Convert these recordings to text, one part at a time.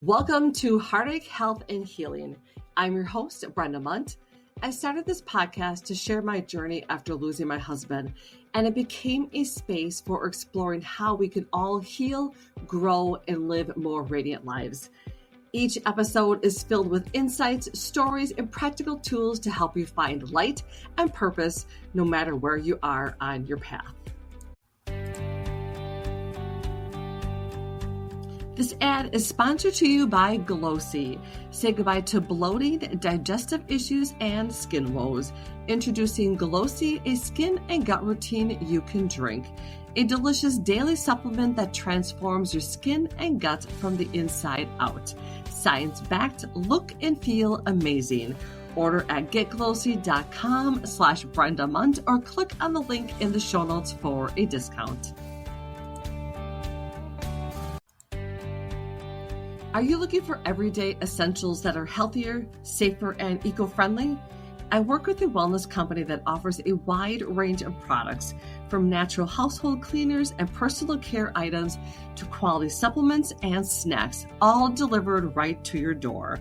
Welcome to Heartache, Health, and Healing. I'm your host, Brenda Munt. I started this podcast to share my journey after losing my husband, and it became a space for exploring how we can all heal, grow, and live more radiant lives. Each episode is filled with insights, stories, and practical tools to help you find light and purpose no matter where you are on your path. This ad is sponsored to you by Glossy. Say goodbye to bloating, digestive issues, and skin woes. Introducing Glossy, a skin and gut routine you can drink. A delicious daily supplement that transforms your skin and gut from the inside out. Science-backed, look and feel amazing. Order at getglossy.com/Brenda Munt or click on the link in the show notes for a discount. Are you looking for everyday essentials that are healthier, safer, and eco-friendly? I work with a wellness company that offers a wide range of products, from natural household cleaners and personal care items to quality supplements and snacks, all delivered right to your door.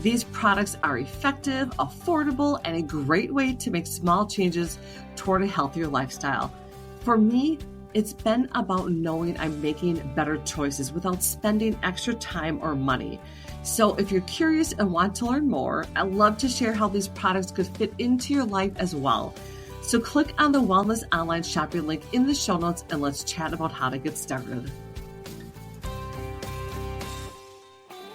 These products are effective, affordable, and a great way to make small changes toward a healthier lifestyle. For me, it's been about knowing I'm making better choices without spending extra time or money. So if you're curious and want to learn more, I'd love to share how these products could fit into your life as well. So click on the Wellness Online Shopping link in the show notes and let's chat about how to get started.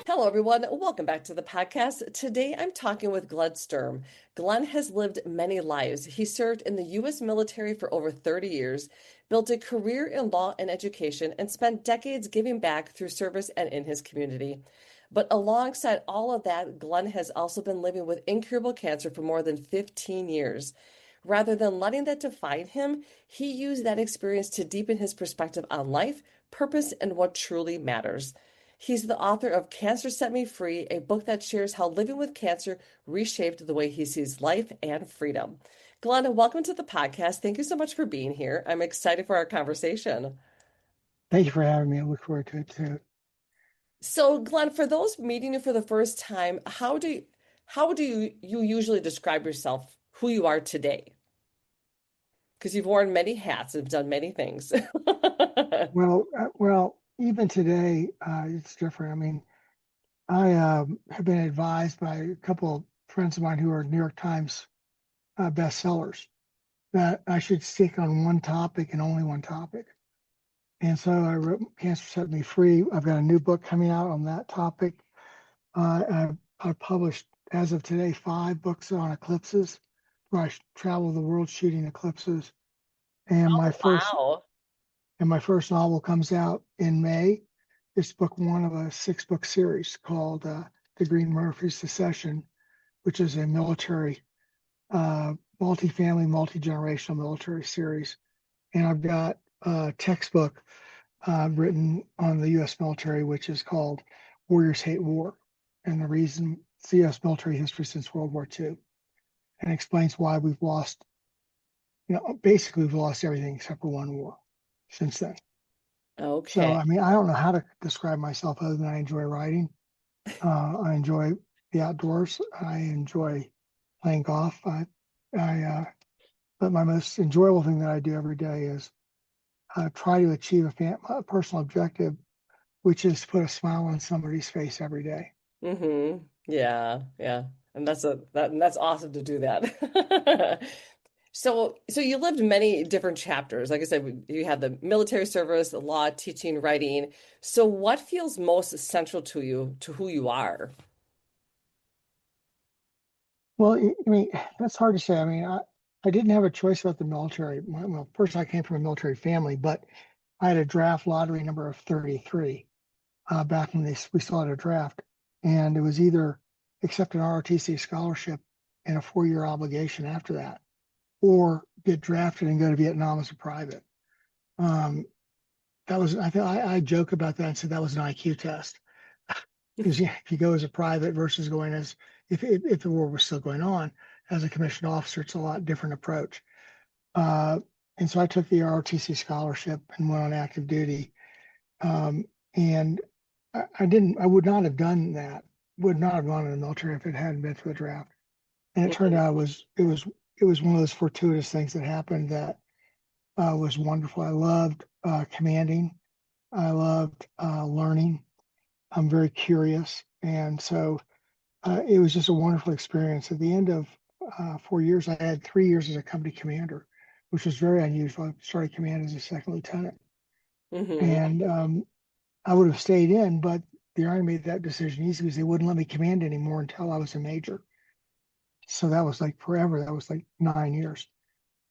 Hello, everyone. Welcome back to the podcast. Today, I'm talking with Glenn Sturm. Glenn has lived many lives. He served in the U.S. military for over 30 years, built a career in law and education, and spent decades giving back through service and in his community. But alongside all of that, Glenn has also been living with incurable cancer for more than 15 years. Rather than letting that define him, he used that experience to deepen his perspective on life, purpose, and what truly matters. He's the author of Cancer Set Me Free, a book that shares how living with cancer reshaped the way he sees life and freedom. Glenn, welcome to the podcast. Thank you so much for being here. I'm excited for our conversation. Thank you for having me. I look forward to it too. So, Glenn, for those meeting you for the first time, how do you usually describe yourself, who you are today? Because you've worn many hats and done many things. Well, even today, it's different. I mean, I have been advised by a couple of friends of mine who are New York Times bestsellers that I should stick on one topic and only one topic. And so I wrote Cancer Set Me Free. I've got a new book coming out on that topic. I've published, as of today, 5 books on eclipses, where I travel the world shooting eclipses. And my first novel comes out in May. It's book 1 of a 6-book series called The Green Murphy Secession, which is a military, multi-family, multi-generational military series. And I've got a textbook written on the U.S. military, which is called Warriors Hate War, and the reason it's the U.S. military history since World War II, and explains why we've lost, basically we've lost everything except for one war since then. Okay. So, I mean, I don't know how to describe myself other than I enjoy writing. I enjoy the outdoors. I enjoy playing golf. But my most enjoyable thing that I do every day is try to achieve a personal objective, which is to put a smile on somebody's face every day. Mm-hmm. Yeah. And that's awesome to do that. So you lived many different chapters. Like I said, you had the military service, the law, teaching, writing. So what feels most central to you, to who you are? Well, I mean, that's hard to say. I mean, I didn't have a choice about the military. Well, first I came from a military family, but I had a draft lottery number of 33 back when we still had a draft. And it was either accept an ROTC scholarship and a 4-year obligation after that, or get drafted and go to Vietnam as a private. I joke about that and said that was an IQ test. Because if you go as a private versus going as, if the war was still going on, as a commissioned officer, it's a lot different approach. And so I took the ROTC scholarship and went on active duty. And I would not have done that, would not have gone in the military if it hadn't been for the draft. And it turned Mhm. out it was one of those fortuitous things that happened that was wonderful. I loved commanding. I loved learning. I'm very curious. And so it was just a wonderful experience. At the end of 4 years, I had 3 years as a company commander, which was very unusual. I started command as a second lieutenant. Mhm. And I would have stayed in, but the Army made that decision easy because they wouldn't let me command anymore until I was a major. So that was like forever. That was like 9 years.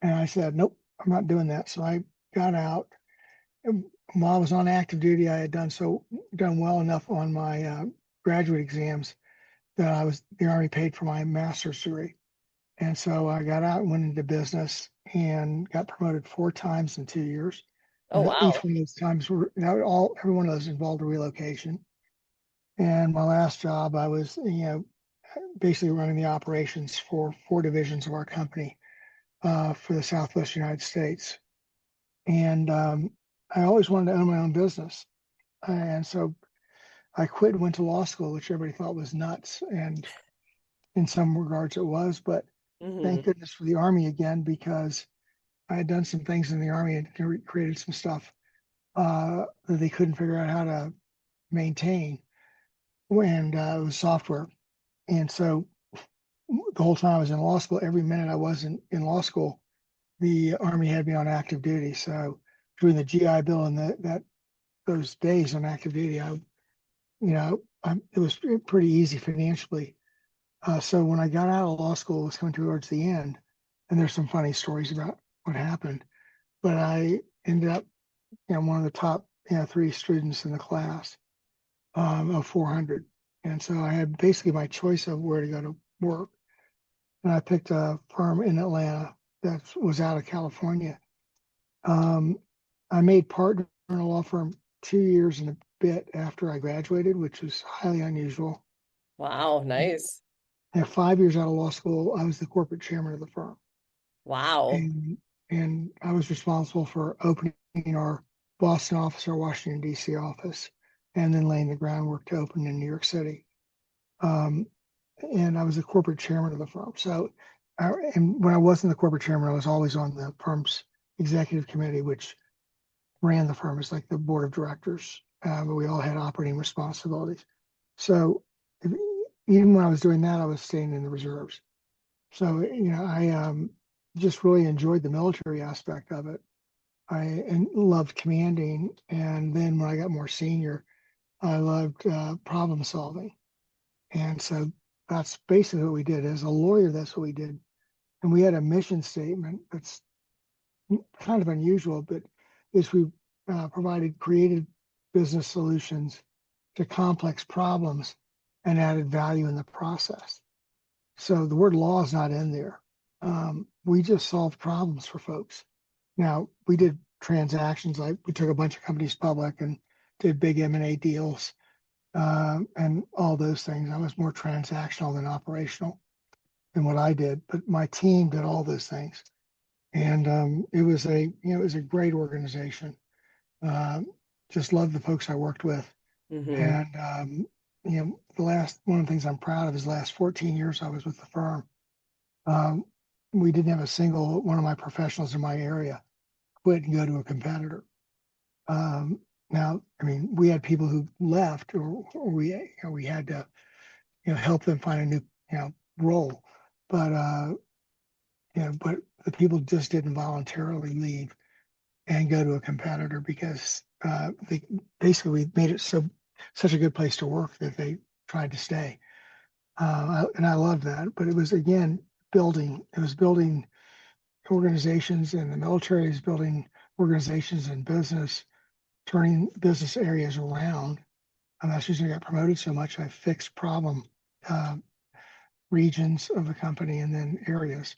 And I said, nope, I'm not doing that. So I got out. And while I was on active duty, I had done well enough on my graduate exams that the Army paid for my master's degree. And so I got out and went into business and got promoted 4 times in 2 years. Oh, And each wow. one of those times every one of those involved a relocation. And my last job, I was, basically running the operations for 4 divisions of our company for the Southwest United States. And I always wanted to own my own business. And so I quit and went to law school, which everybody thought was nuts. And in some regards it was, but thank Mhm. goodness for the Army again, because I had done some things in the Army and created some stuff that they couldn't figure out how to maintain. And it was software. And so the whole time I was in law school, every minute I wasn't in law school, the Army had me on active duty. So between the GI Bill and those days on active duty, it was pretty easy financially. So when I got out of law school, it was coming towards the end, and there's some funny stories about what happened. But I ended up, one of the top, 3 students in the class of 400, and so I had basically my choice of where to go to work. And I picked a firm in Atlanta that was out of California. Um, I made partner in a law firm 2 years and a bit after I graduated, which was highly unusual. Wow, nice. And 5 years out of law school, I was the corporate chairman of the firm. Wow. And and I was responsible for opening our Boston office, our Washington D.C. office, and then laying the groundwork to open in New York City. Um, and I was the corporate chairman of the firm. So, and when I wasn't the corporate chairman, I was always on the firm's executive committee, which ran the firm. It's like the board of directors, but we all had operating responsibilities. So, even when I was doing that, I was staying in the reserves. So, I just really enjoyed the military aspect of it. I loved commanding, and then when I got more senior, I loved problem solving. And so that's basically what we did. As a lawyer, that's what we did. And we had a mission statement that's kind of unusual, but is we provided creative business solutions to complex problems and added value in the process. So the word law is not in there. We just solved problems for folks. Now we did transactions, like we took a bunch of companies public and did big M&A deals and all those things. I was more transactional than operational in what I did, but my team did all those things, and it was a great organization. Um, just loved the folks I worked with, Mhm. and the last one of the things I'm proud of is the last 14 years I was with the firm. Um, we didn't have a single one of my professionals in my area quit and go to a competitor. Um, Now, I mean, we had people who left, or we had to help them find a new role, but but the people just didn't voluntarily leave and go to a competitor because they basically we made it such a good place to work that they tried to stay. And I love that. But it was again building. It was building organizations, and the military is building organizations in business, turning business areas around. And that's just I got promoted so much. I fixed problem uh, regions of the company and then areas.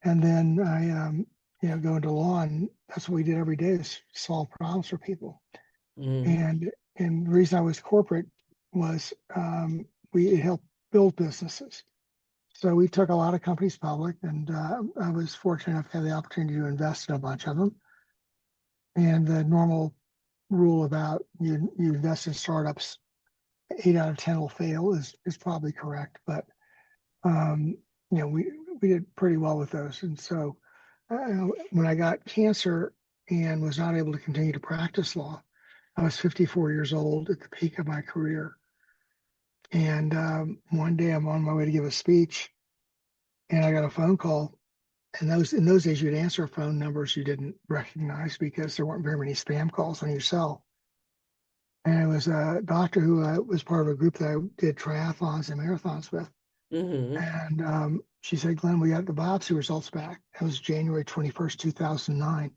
And then I, go into law, and that's what we did every day is solve problems for people. Mm. And the reason I was corporate was we helped build businesses. So we took a lot of companies public, and I was fortunate enough to have the opportunity to invest in a bunch of them. And the normal rule about you invest in startups 8 out of 10 will fail is probably correct, but um, we did pretty well with those. And so when I got cancer and was not able to continue to practice law, I was 54 years old at the peak of my career. And one day I'm on my way to give a speech, and I got a phone call. And in those days, you'd answer phone numbers you didn't recognize because there weren't very many spam calls on your cell. And it was a doctor who was part of a group that I did triathlons and marathons with. Mm-hmm. And she said, Glenn, we got the biopsy results back. That was January 21st, 2009.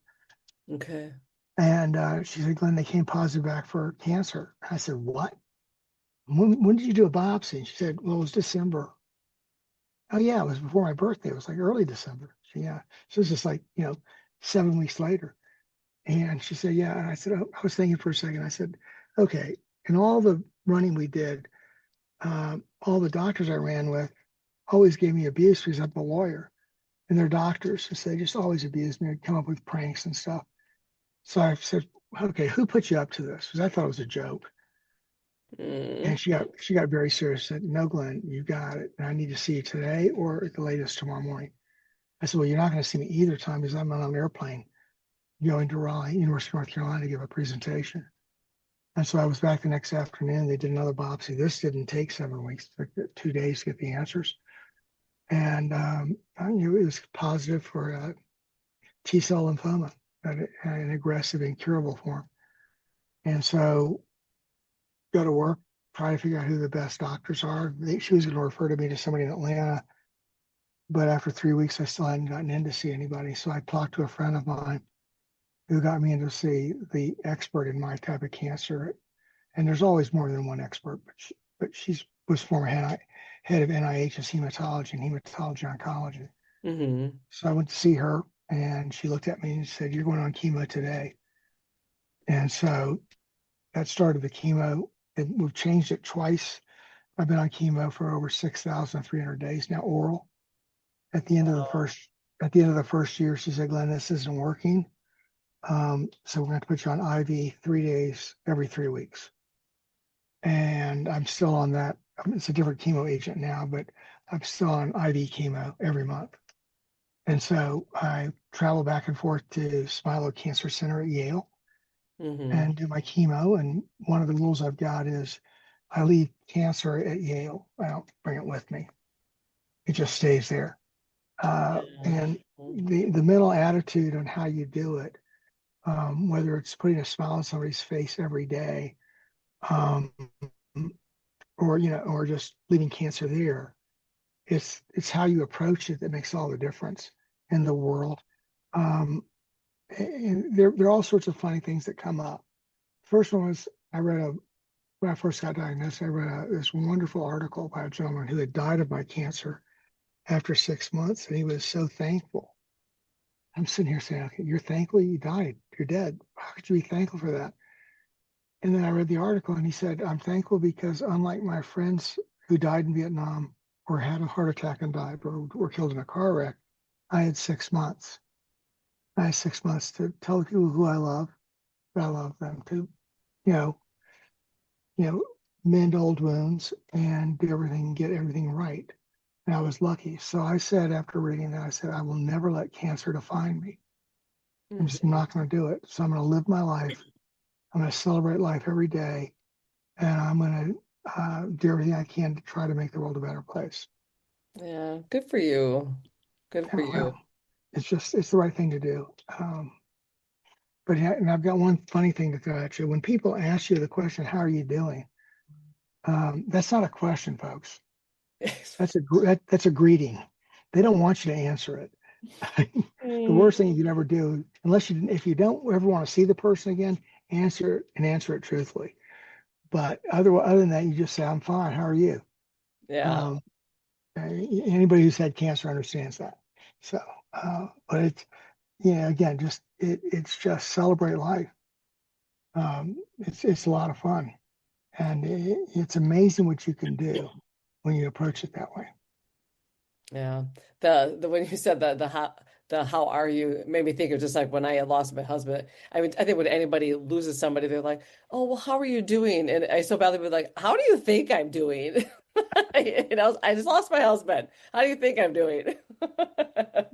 Okay. And she said, Glenn, they came positive back for cancer. I said, what? When did you do a biopsy? And she said, well, it was December. Oh, yeah, it was before my birthday. It was like early December. Yeah. So it was just like, 7 weeks later. And she said, yeah. And I said, oh, I was thinking for a second. I said, okay. And all the running we did, all the doctors I ran with always gave me abuse because I'm a lawyer. And they're doctors. So they just always abused me. I'd come up with pranks and stuff. So I said, okay, who put you up to this? Because I thought it was a joke. Mm. And she got very serious. Said, no, Glenn, you got it. And I need to see you today or at the latest tomorrow morning. I said, well, you're not going to see me either time because I'm on an airplane going to Raleigh, University of North Carolina, to give a presentation. And so I was back the next afternoon. They did another biopsy. This didn't take 7 weeks. It took 2 days to get the answers. And I knew it was positive for T-cell lymphoma, an aggressive, incurable form. And so go to work, try to figure out who the best doctors are. She was going to refer to me to somebody in Atlanta, but after 3 weeks, I still hadn't gotten in to see anybody. So I talked to a friend of mine who got me in to see the expert in my type of cancer. And there's always more than one expert, but she was former head of NIH's hematology and hematology oncology. Mm-hmm. So I went to see her, and she looked at me and said, "You're going on chemo today." And so that started the chemo. And we've changed it twice. I've been on chemo for over 6,300 days now, oral. At the end of the Wow. first at the end of the first year, she said, "Glenn, this isn't working. So we're going to put you on IV 3 days every 3 weeks." And I'm still on that. It's a different chemo agent now, but I'm still on IV chemo every month. And so I travel back and forth to Smilow Cancer Center at Yale Mm-hmm. and do my chemo. And one of the rules I've got is I leave cancer at Yale. I don't bring it with me. It just stays there. Yeah. And the mental attitude on how you do it, whether it's putting a smile on somebody's face every day, um, or just leaving cancer there, it's how you approach it that makes all the difference in the world. Um, and there are all sorts of funny things that come up. First one was when I first got diagnosed, I read this wonderful article by a gentleman who had died of my cancer after 6 months, and he was so thankful. I'm sitting here saying, okay, you're thankful you died. You're dead. How could you be thankful for that? And then I read the article, and he said, I'm thankful because unlike my friends who died in Vietnam or had a heart attack and died or were killed in a car wreck, I had 6 months. I had 6 months to tell the people who I love that I love them, to, you know, you know, mend old wounds and do everything, get everything right. And I was lucky. So I said, after reading that, I said, I will never let cancer define me. I'm just Mm-hmm. not going to do it. So I'm going to live my life. I'm going to celebrate life every day. And I'm going to do everything I can to try to make the world a better place. Yeah. Good for you. Good for Yeah, you. well, it's the right thing to do. But yeah, and I've got one funny thing to throw at you. When people ask you the question, "How are you doing?" That's not a question, folks. That's a greeting. They don't want you to answer it. The Mm. worst thing you can ever do, if you don't ever want to see the person again, answer it truthfully. But other than that, you just say, "I'm fine. How are you?" Yeah. Um, Anybody who's had cancer understands that. So, but it's again, it's just celebrate life. It's a lot of fun, and it's amazing what you can do when you approach it that way. Yeah. The when you said that the how the how are you it made me think of just like when I had lost my husband. I mean, I think when anybody loses somebody, they're like, "Oh, well, how are you doing?" And I so badly would like, "How do you think I'm doing?" I just lost my husband. How do you think I'm doing?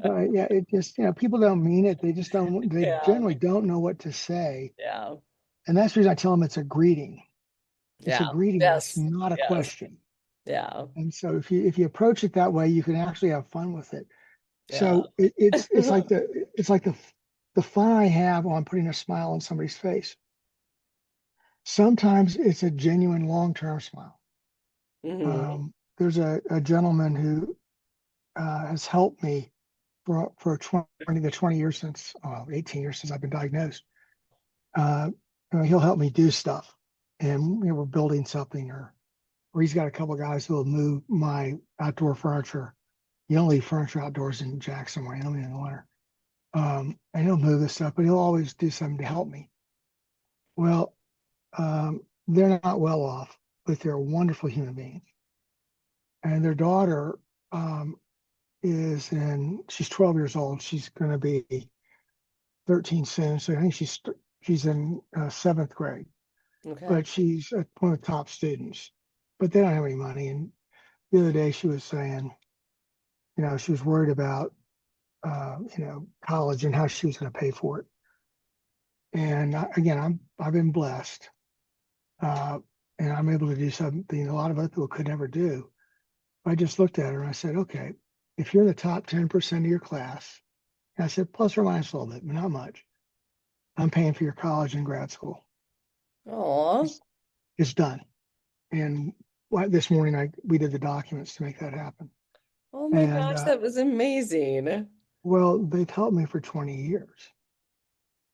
Yeah, it just, people don't mean it. They just don't, they Yeah, generally don't know what to say. yeah, And that's the reason I tell them it's a greeting. It's yeah. a greeting. It's Yes, not a yes, question. yeah, And so if you approach it that way, you can actually have fun with it. yeah. So it's like the fun I have on putting a smile on somebody's face. Sometimes it's a genuine long-term smile. Hmm. There's a gentleman who has helped me for 20 years since 18 years since I've been diagnosed. Uh, he'll help me do stuff, and we're building something, or he's got a couple of guys who will move my outdoor furniture. You don't leave furniture outdoors in Jackson, Wyoming in the winter. And he'll move this stuff, but he'll always do something to help me. Well, they're not well off, but they're wonderful human beings. And their daughter she's 12 years old. She's going to be 13 soon. So I think she's in seventh grade, Okay. but she's one of the top students. But they don't have any money. And the other day she was saying, she was worried about, college and how she was going to pay for it. And again, I've been blessed, uh, and I'm able to do something a lot of other people could never do. I just looked at her and I said, okay, if you're in the top 10% of your class, and I said, plus or minus a little bit, but not much, I'm paying for your college and grad school. Oh, It's done. And this morning we did the documents to make that happen. oh my And gosh, that was amazing. well, they've helped me for 20 years.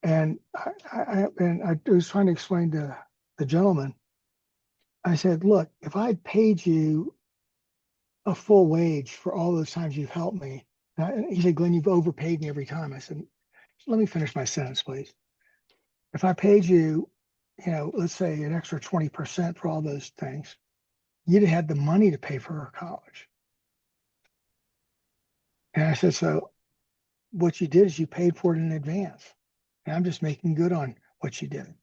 And I was trying to explain to the gentleman, I said, look, if I had paid you a full wage for all those times you've helped me. He said, Glenn, you've overpaid me every time. I said, let me finish my sentence, please. If I paid you, let's say an extra 20% for all those things, you'd have had the money to pay for her college. And I said, so what you did is you paid for it in advance. And I'm just making good on what you did.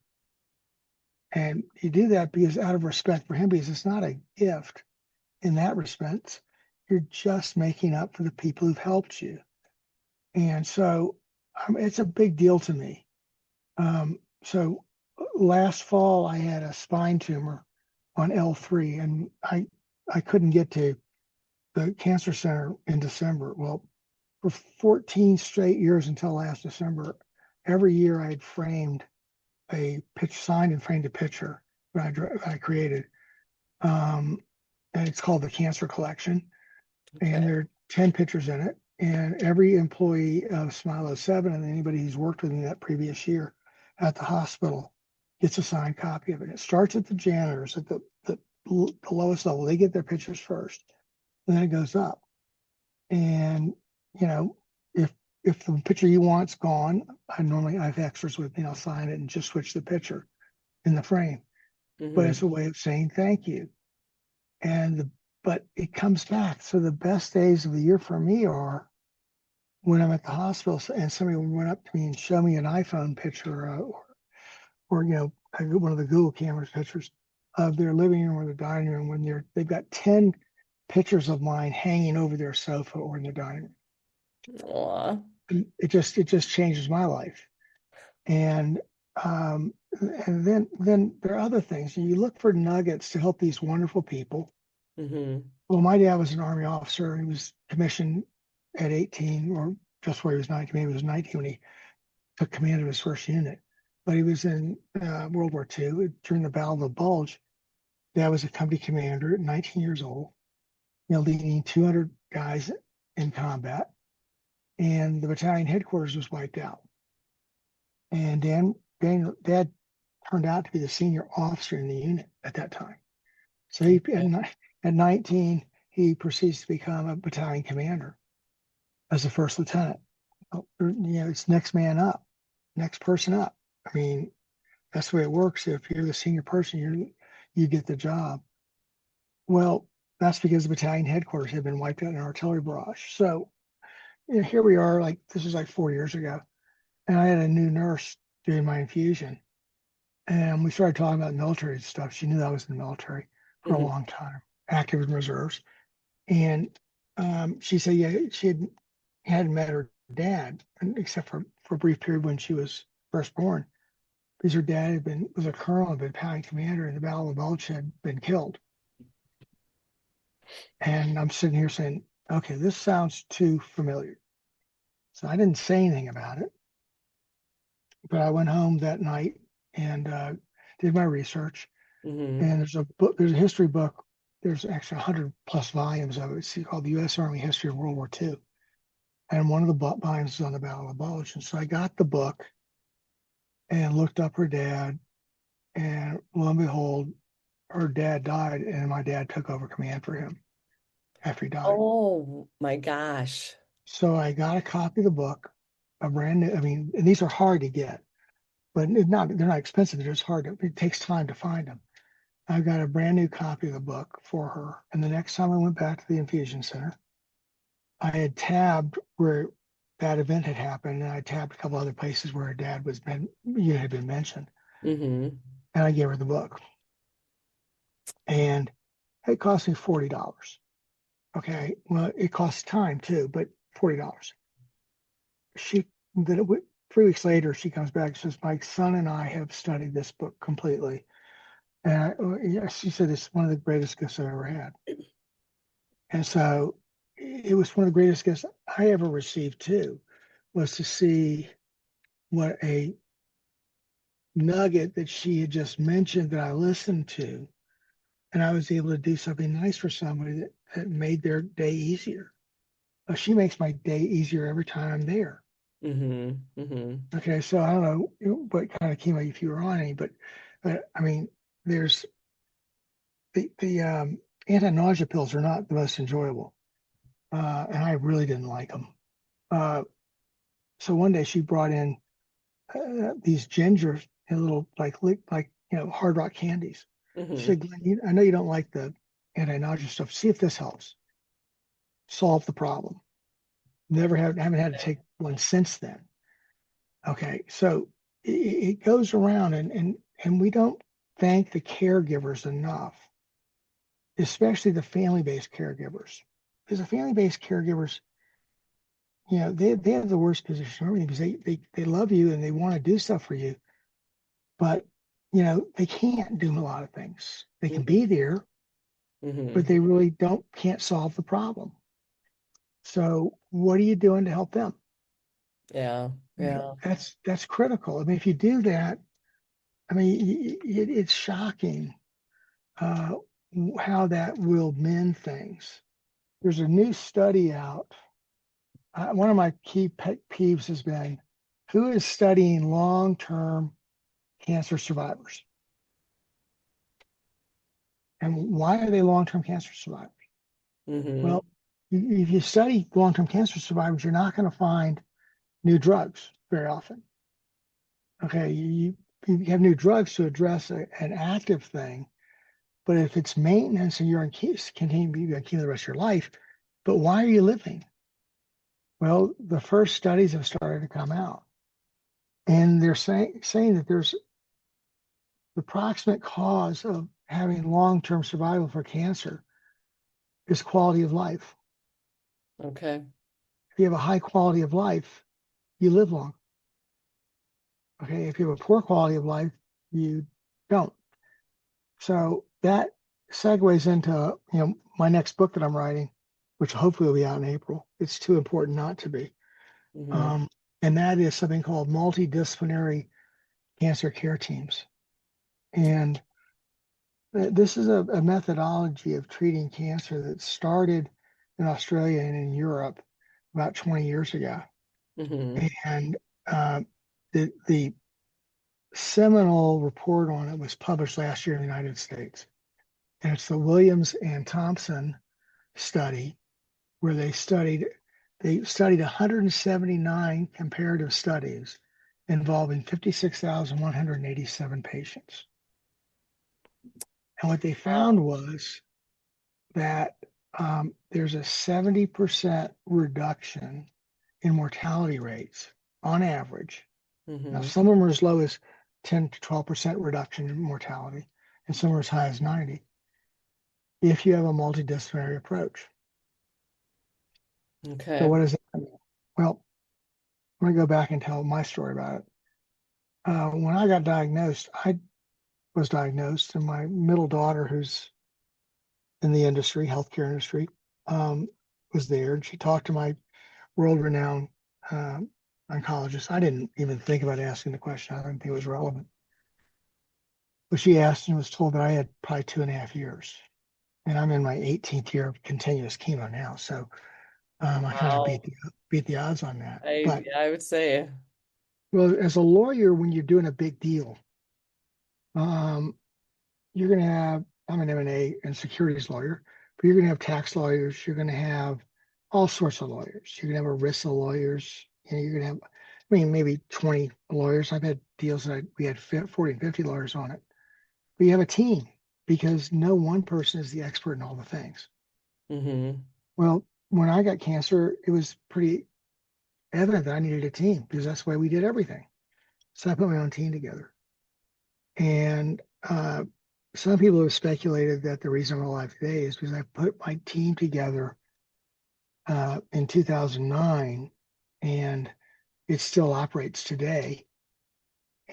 And you do that because out of respect for him, because it's not a gift in that respect. You're just making up for the people who've helped you. And so it's a big deal to me. So last fall, I had a spine tumor on L3, and I couldn't get to the cancer center in December. Well, for 14 straight years until last December, every year I had signed and framed a picture that I created. And it's called the Cancer Collection. Okay. And there are 10 pictures in it. And every employee of Smile 07 and anybody who's worked with me that previous year at the hospital gets a signed copy of it. It starts at the janitors at the lowest level. They get their pictures first, and then it goes up. And, you know, if the picture you want's gone, I have extras with me. I'll sign it and just switch the picture in the frame. But Hmm. it's a way of saying thank you. But it comes back. So the best days of the year for me are when I'm at the hospital and somebody will run up to me and show me an iPhone picture or one of the Google cameras pictures of their living room or the dining room when they've got 10 pictures of mine hanging over their sofa or in their dining room. Aw. And it just changes my life. And um, and then there are other things. You look for nuggets to help these wonderful people. Hmm. Well, my dad was an Army officer. He was commissioned at 18, or just where he was 19. Maybe he was 19 when he took command of his first unit. But he was in World War II during the Battle of the Bulge. Dad was a company commander at 19 years old, leading 200 guys in combat. And the battalion headquarters was wiped out. And Dad turned out to be the senior officer in the unit at that time. So at 19, he proceeds to become a battalion commander as a first lieutenant. It's next man up, next person up. I mean, that's the way it works. If you're the senior person, you get the job. Well, that's because the battalion headquarters had been wiped out in an artillery barrage. So here we are, like this is like 4 years ago, and I had a new nurse doing my infusion, and we started talking about military stuff. She knew I was in the military for a Hmm. long time, active in reserves, and she said, yeah, hadn't met her dad, except for a brief period when she was first born, because her dad was a colonel, had been battalion commander in the Battle of Bulge, had been killed. And I'm sitting here saying, okay, this sounds too familiar. So I didn't say anything about it, but I went home that night and did my research. Hmm. And there's a history book. There's actually 100 plus volumes of it. It's called the U.S. Army History of World War II. And one of the volumes is on the Battle of Bulge. And so I got the book and looked up her dad. And lo and behold, her dad died, and my dad took over command for him after he died. Oh my gosh. So I got a copy of the book, a brand new. I mean, and these are hard to get, but they're not expensive. They're just hard. It takes time to find them. I got a brand new copy of the book for her. And the next time I went back to the infusion center, I had tabbed where that event had happened, and I tabbed a couple other places where her dad had been mentioned, Hmm. and I gave her the book, and it cost me $40. Okay, well, it costs time too, but $40. She then 3 weeks later, she comes back and says, "My son and I have studied this book completely." And yeah, she said it's one of the greatest gifts I've ever had. And so it was one of the greatest gifts I ever received too, was to see what a nugget that she had just mentioned that I listened to, and I was able to do something nice for somebody that made their day easier. She makes my day easier every time I'm there. Hmm. Hmm. Okay, so I don't know what kind of chemo if you were on any, but I mean, there's the anti-nausea pills are not the most enjoyable, and I really didn't like them. Uh, so one day she brought in these ginger little like hard rock candies. She Hmm. said, "Glenn, I know you don't like the anti-nausea stuff. See if this helps solve the problem." Haven't had to take one since then. Okay, so it goes around, and we don't thank the caregivers enough, especially the family-based caregivers, because the family-based caregivers, they have the worst position of everything because they love you and they want to do stuff for you, but they can't do a lot of things. They can be there, but Hmm. they really can't solve the problem. So what are you doing to help them? Yeah. Yeah. That's critical. I mean, if you do that, I mean, it's shocking uh, how that will mend things. There's a new study out. One of my key pet peeves has been who is studying long term cancer survivors? And why are they long term cancer survivors? Hmm. Well, if you study long term cancer survivors, you're not going to find new drugs very often. Okay, you have new drugs to address an active thing, but if it's maintenance and you're in continue to keep the rest of your life, but why are you living? Well, the first studies have started to come out, and they're saying that there's the proximate cause of having long-term survival for cancer is quality of life. Okay. If you have a high quality of life, you live long. Okay, if you have a poor quality of life, you don't. So that segues into my next book that I'm writing, which hopefully will be out in April. It's too important not to be, Hmm. um, and that is something called multidisciplinary cancer care teams. And this is a methodology of treating cancer that started in Australia and in Europe about 20 years ago. Hmm. And the seminal report on it was published last year in the United States. And it's the Williams and Thompson study where they studied 179 comparative studies involving 56,187 patients. And what they found was that there's a 70% reduction in mortality rates on average. Now, Mm-hmm. some of them are as low as 10 to 12% reduction in mortality, and some are as high as 90 if you have a multidisciplinary approach. So Okay. what does that mean? Well, I'm going to go back and tell my story about it. When I got diagnosed, I was diagnosed, and my middle daughter, who's in the industry, healthcare industry, um, was there, and she talked to my world-renowned uh, oncologist. I didn't even think about asking the question. I didn't think it was relevant. But she asked and was told that I had probably 2.5 years. And I'm in my 18th year of continuous chemo now. So I kind of Wow. beat the odds on that. I But yeah, I would say. well, as a lawyer, when you're doing a big deal, um, you're going to have, I'm an M&A and securities lawyer, but you're going to have tax lawyers. You're going to have all sorts of lawyers. You're going to have ERISA lawyers. You're going to have, I mean, maybe 20 lawyers. I've had deals that we had 40 and 50 lawyers on it. But you have a team because no one person is the expert in all the things. Mm-hmm. Well, when I got cancer, it was pretty evident that I needed a team because that's the way we did everything. So I put my own team together. And some people have speculated that the reason I'm alive today is because I put my team together in 2009 and it still operates today.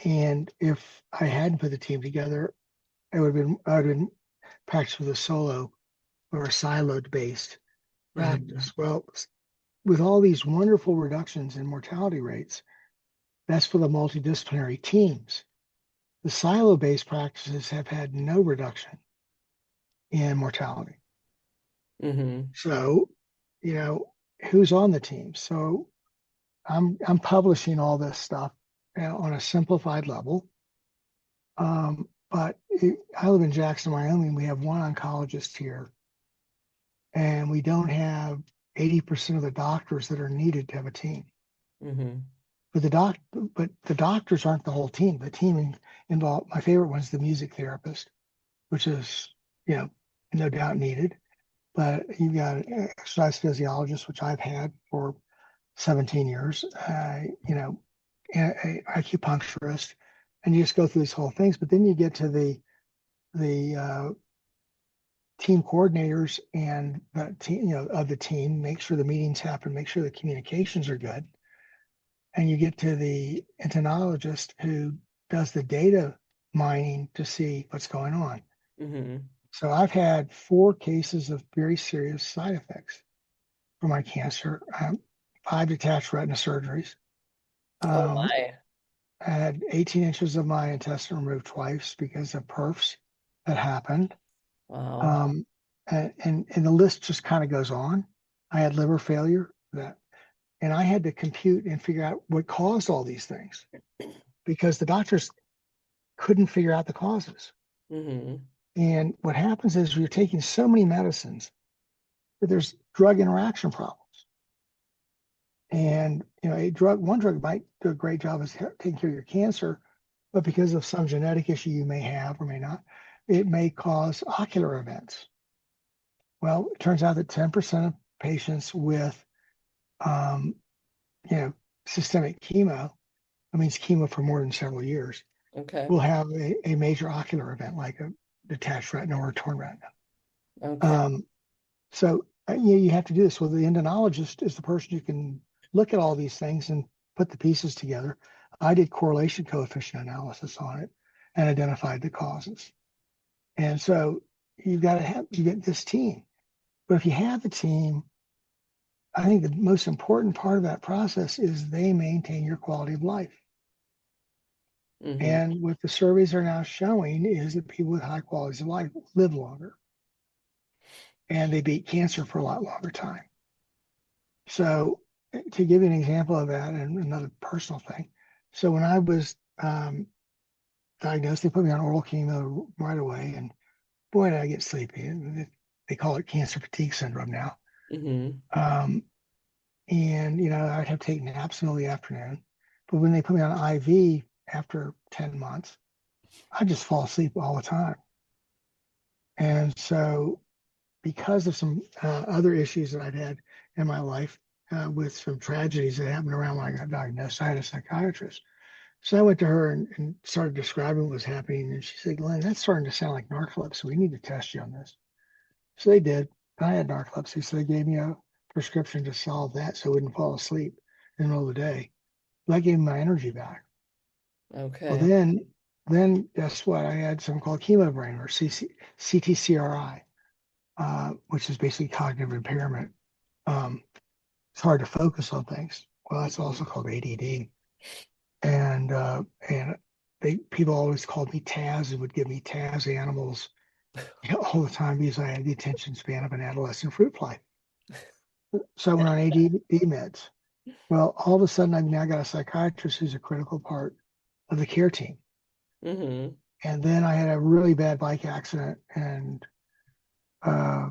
And if I hadn't put the team together, I would have been practiced with a solo or a siloed based Mm-hmm. practice. Well, with all these wonderful reductions in mortality rates, that's for the multidisciplinary teams. The silo based practices have had no reduction in mortality. Mm-hmm. So, you know, who's on the team? So I'm publishing all this stuff on a simplified level. I live in Jackson, Wyoming. We have one oncologist here, and we don't have 80% of the doctors that are needed to have a team. Mm-hmm. But the doctors aren't the whole team. The team involved. My favorite one is the music therapist, which is you know no doubt needed. But you've got an exercise physiologist, which I've had for 17 years. A acupuncturist, and you just go through these whole things. But then you get to the team coordinators and the team, of the team. Make sure the meetings happen. Make sure the communications are good. And you get to the entomologist who does the data mining to see what's going on. Mm-hmm. So I've had 4 cases of very serious side effects for my cancer, 5 detached retina surgeries. Oh Um, my. I had 18 inches of my intestine removed twice because of perfs that happened. Wow. Um, and the list just kind of goes on. I had liver failure and I had to compute and figure out what caused all these things because the doctors couldn't figure out the causes. Mm-hmm. And what happens is you're taking so many medicines that there's drug interaction problems. And one drug might do a great job of taking care of your cancer, but because of some genetic issue you may have or may not, it may cause ocular events. Well, it turns out that 10% of patients with um, you know, systemic chemo, that means chemo for more than several years, Okay. will have a major ocular event like a detached retina or a torn retina. Okay. Um, so you have to do this. Well, the endocrinologist is the person who can look at all these things and put the pieces together. I did correlation coefficient analysis on it and identified the causes. And so you get this team. But if you have a team, I think the most important part of that process is they maintain your quality of life. Mm-hmm. And what the surveys are now showing is that people with high qualities of life live longer and they beat cancer for a lot longer time. So, to give you an example of that, and another personal thing. So, when I was diagnosed, they put me on oral chemo right away. And boy, did I get sleepy. They call it cancer fatigue syndrome now. Mm-hmm. Um, and, I'd have to take naps in the afternoon. But when they put me on IV after 10 months, I just fall asleep all the time. And so, because of some other issues that I'd had in my life, with some tragedies that happened around when I got diagnosed. I had a psychiatrist. So I went to her and started describing what was happening. And she said, Glenn, that's starting to sound like narcolepsy. We need to test you on this. So they did. I had narcolepsy. So they gave me a prescription to solve that so I wouldn't fall asleep in the middle of the day. But I gave me my energy back. Well, Okay. then guess what? I had something called chemo brain or CTCRI, which is basically cognitive impairment. It's hard to focus on things. Well, that's also Hmm. called ADD. And people always called me Taz and would give me Taz animals all the time because I had the attention span of an adolescent fruit fly. So I went on ADD meds. Well, all of a sudden I've now got a psychiatrist who's a critical part of the care team. Hmm. And then I had a really bad bike accident and uh,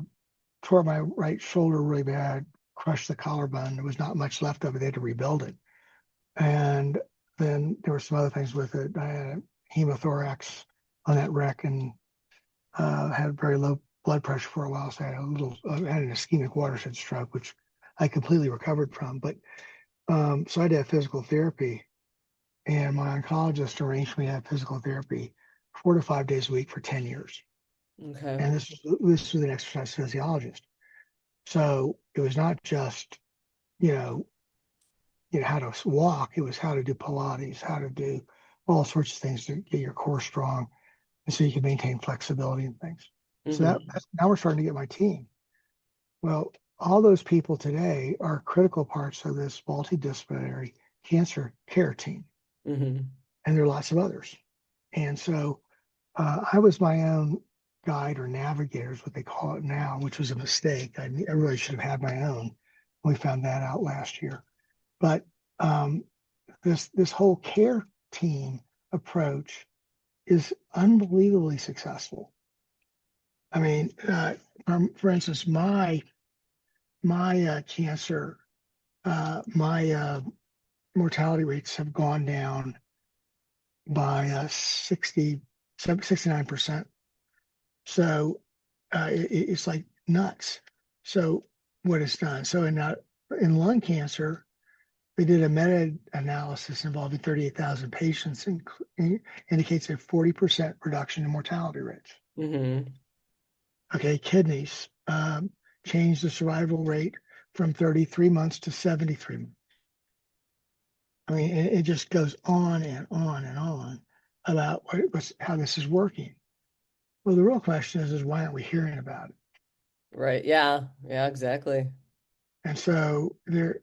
tore my right shoulder really bad, crushed the collarbone. There was not much left of it. They had to rebuild it. And then there were some other things with it. I had a hemothorax on that wreck and had very low blood pressure for a while. So I had I had an ischemic watershed stroke, which I completely recovered from. But so I did physical therapy, and my oncologist arranged me to have physical therapy 4 to 5 days a week for 10 years. Okay. And this was an exercise physiologist. So it was not just, you know, how to walk. It was how to do Pilates, how to do all sorts of things to get your core strong, and so you can maintain flexibility and things. So Hmm. now we're starting to get my team. Well, all those people today are critical parts of this multidisciplinary cancer care team, Hmm. and there are lots of others. And so I was my own guide or navigator, is what they call it now, which was a mistake. I really should have had my own. We found that out last year. But um, this whole care team approach is unbelievably successful. I mean, for instance, my cancer, my mortality rates have gone down by 69%. So it's like nuts. So what it's done. So in lung cancer, they did a meta-analysis involving 38,000 patients and indicates a 40% reduction in mortality rates. Hmm. Okay, kidneys changed the survival rate from 33 months to 73 months. I mean, it just goes on and on and on about how this is working. Well, the real question is why aren't we hearing about it? Right. Yeah. Yeah, exactly. And so I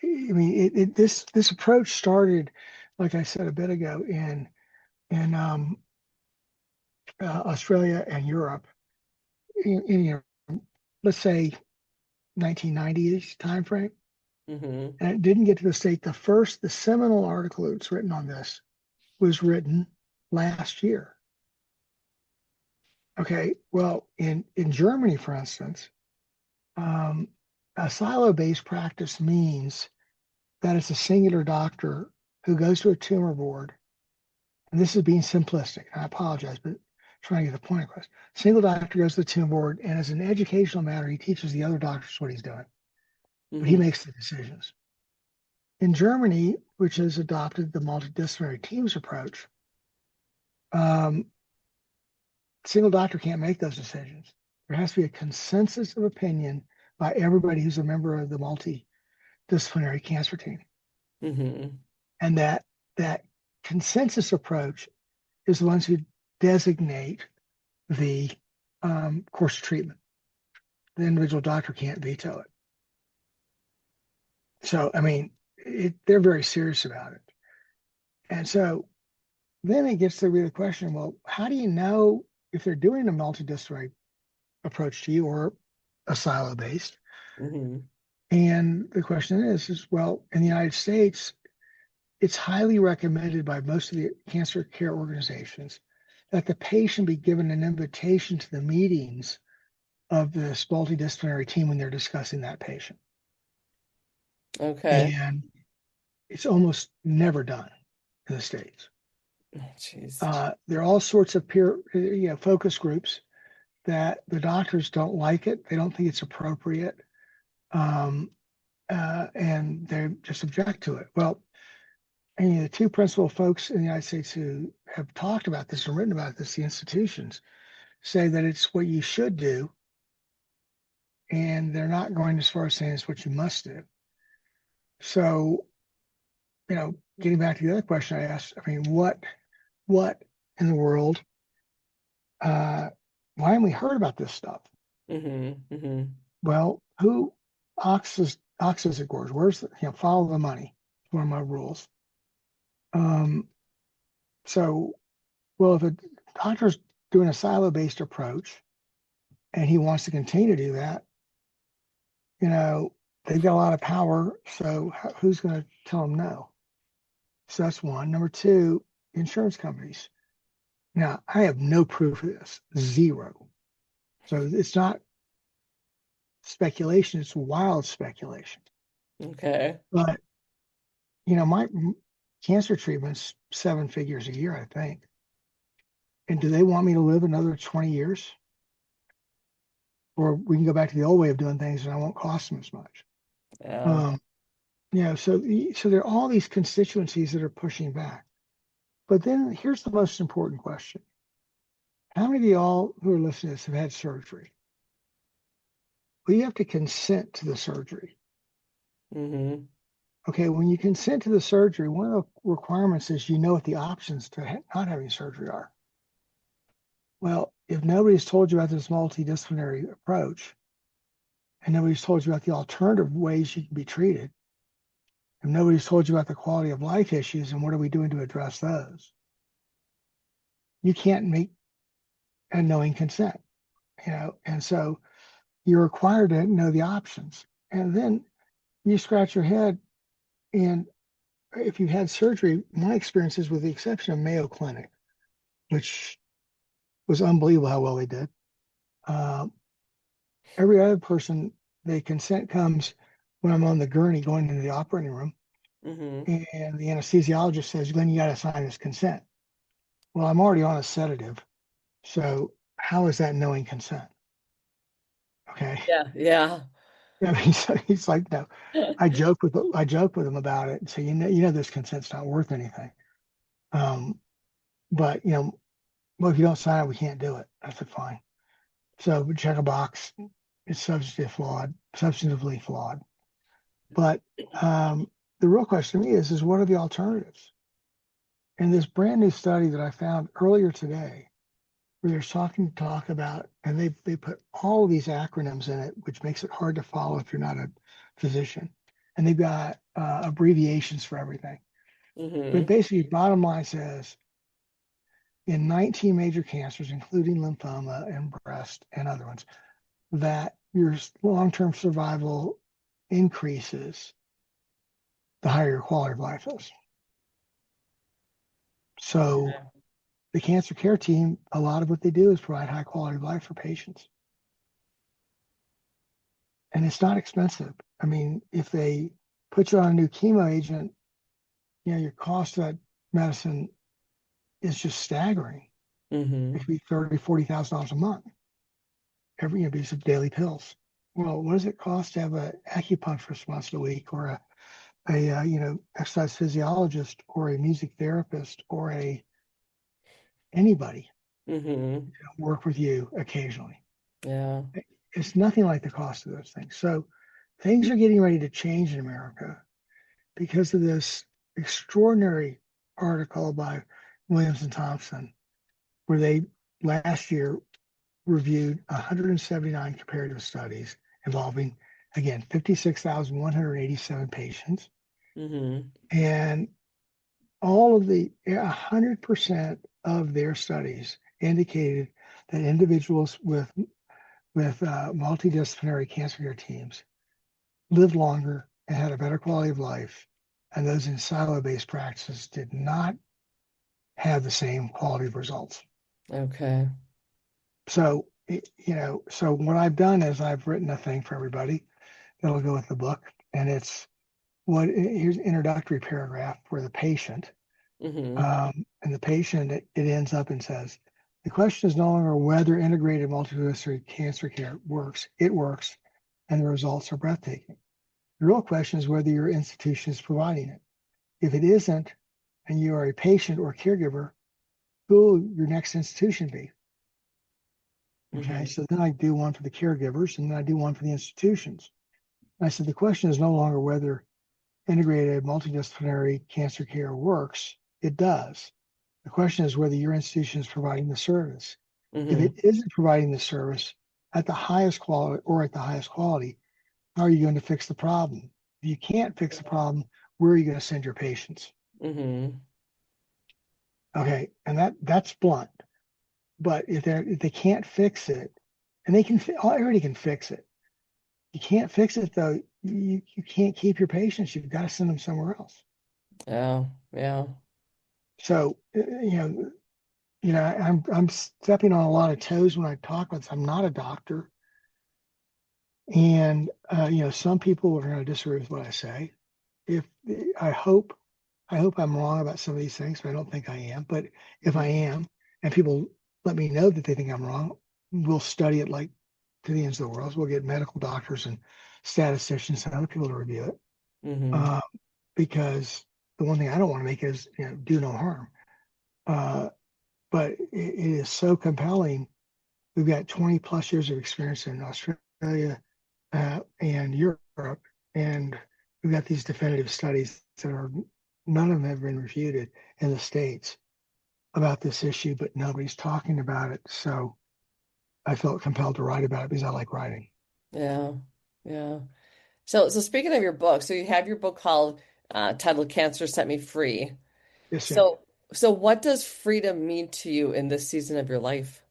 mean, this approach started, like I said a bit ago, in Australia and Europe, in let's say 1990s timeframe, Hmm. and it didn't get to the state. The seminal article that's written on this was written last year. Okay, well, in Germany, for instance, um, a silo-based practice means that it's a singular doctor who goes to a tumor board, and this is being simplistic. I apologize, but trying to get the point across. Single doctor goes to the tumor board, and as an educational matter, he teaches the other doctors what he's doing, but he Hmm. makes the decisions. In Germany, which has adopted the multidisciplinary teams approach, um, single doctor can't make those decisions. There has to be a consensus of opinion by everybody who's a member of the multidisciplinary cancer team. Hmm. And that consensus approach is the ones who designate the course of treatment. The individual doctor can't veto it. So, I mean, they're very serious about it. And so then it gets to be the question, well, how do you know if they're doing a multidisciplinary approach to you or a silo based? Hmm. And the question is, well, in the United States, it's highly recommended by most of the cancer care organizations that the patient be given an invitation to the meetings of this multidisciplinary team when they're discussing that patient. Okay. And it's almost never done in the States. Oh, jeez. There are all sorts of peer, focus groups that the doctors don't like it. They don't think it's appropriate. Um, and they just object to it. Well, and the two principal folks in the United States who have talked about this and written about this, the institutions, say that it's what you should do, and they're not going as far as saying it's what you must do. So, getting back to the other question I asked, I mean, what in the world? Why haven't we heard about this stuff? Well, who oxes it goes? Where's follow the money? One of my rules. So, well, if a doctor's doing a silo-based approach and he wants to continue to do that, they've got a lot of power. So who's going to tell them no? So that's one. Number two, insurance companies. Now, I have no proof of this, zero. So it's not speculation, it's wild speculation. Okay. But, my cancer treatment's 7 figures a year, I think. And do they want me to live another 20 years? Or we can go back to the old way of doing things and I won't cost them as much. Yeah. So there are all these constituencies that are pushing back. But then here's the most important question. How many of y'all who are listening to this have had surgery? Well, you have to consent to the surgery. Okay, when you consent to the surgery, one of the requirements is what the options to not having surgery are. Well, if nobody's told you about this multidisciplinary approach, and nobody's told you about the alternative ways you can be treated, and nobody's told you about the quality of life issues and what are we doing to address those, you can't make a knowing consent, and so you're required to know the options. And then you scratch your head, and if you've had surgery, my experiences, with the exception of Mayo Clinic, which was unbelievable how well they did, every other person, the consent comes when I'm on the gurney going into the operating room, and the anesthesiologist says, Glenn, you got to sign this consent. Well, I'm already on a sedative, so how is that knowing consent? Okay. Yeah. I mean, so he's like, no. I joke with him about it and say, this consent's not worth anything. But well, if you don't sign it, we can't do it. I said, fine. So we check a box. It's substantively flawed. But the real question to me is what are the alternatives? And this brand new study that I found earlier today, where they're talk about, and they put all of these acronyms in it, which makes it hard to follow if you're not a physician. And they've got abbreviations for everything. But basically, bottom line says, in 19 major cancers, including lymphoma and breast and other ones, that your long-term survival increases the higher your quality of life is. So the cancer care team, a lot of what they do is provide high quality of life for patients. And it's not expensive. I mean, if they put you on a new chemo agent, your cost of that medicine is just staggering. It could be $30,000, $40,000 a month. Every piece of daily pills. Well, what does it cost to have an acupuncturist once a week, or a exercise physiologist, or a music therapist, or anybody work with you occasionally? Yeah. It's nothing like the cost of those things. So things are getting ready to change in America because of this extraordinary article by Williams and Thompson, where they last year reviewed 179 comparative studies involving, again, 56,187 patients. And all of 100% of their studies indicated that individuals with multidisciplinary cancer care teams lived longer and had a better quality of life, and those in silo-based practices did not have the same quality of results. Okay. So, so what I've done is I've written a thing for everybody that'll go with the book, and here's an introductory paragraph for the patient. And the patient, it ends up and says, the question is no longer whether integrated multidisciplinary cancer care works. It works, and the results are breathtaking. The real question is whether your institution is providing it. If it isn't, and you are a patient or caregiver, who will your next institution be? Okay, Mm-hmm. so then I do one for the caregivers, and then I do one for the institutions. And I said the question is no longer whether integrated multidisciplinary cancer care works. It does. The question is whether your institution is providing the service. If Mm-hmm. it isn't providing the service at the highest quality or at the highest quality, how are you going to fix the problem? If you can't fix the problem, where are you going to send your patients? Mm-hmm. Okay, and that's blunt. But if they can't fix it, and they can, everybody can fix it. You can't fix it though. You can't keep your patients. You've got to send them somewhere else. Yeah. Yeah. So I'm stepping on a lot of toes when I talk with. I'm not a doctor, and some people are going to disagree with what I say. If I hope I'm wrong about some of these things, but I don't think I am. But if I Mm-hmm. am, and people let me know that they think I'm wrong, we'll study it like to the ends of the world. So we'll get medical doctors and statisticians and other people to review it. Mm-hmm. Uh, because the one thing I don't want to make is do no harm. Uh, but it is so compelling. We've got 20 plus years of experience in Australia and Europe, and we've got these definitive studies that are none of them have been refuted in the States about this issue, but nobody's talking about it. So I felt compelled to write about it because I like writing. Yeah. Yeah. So speaking of your book, so you have your book called titled Cancer Set Me Free. Yes, ma'am. So what does freedom mean to you in this season of your life?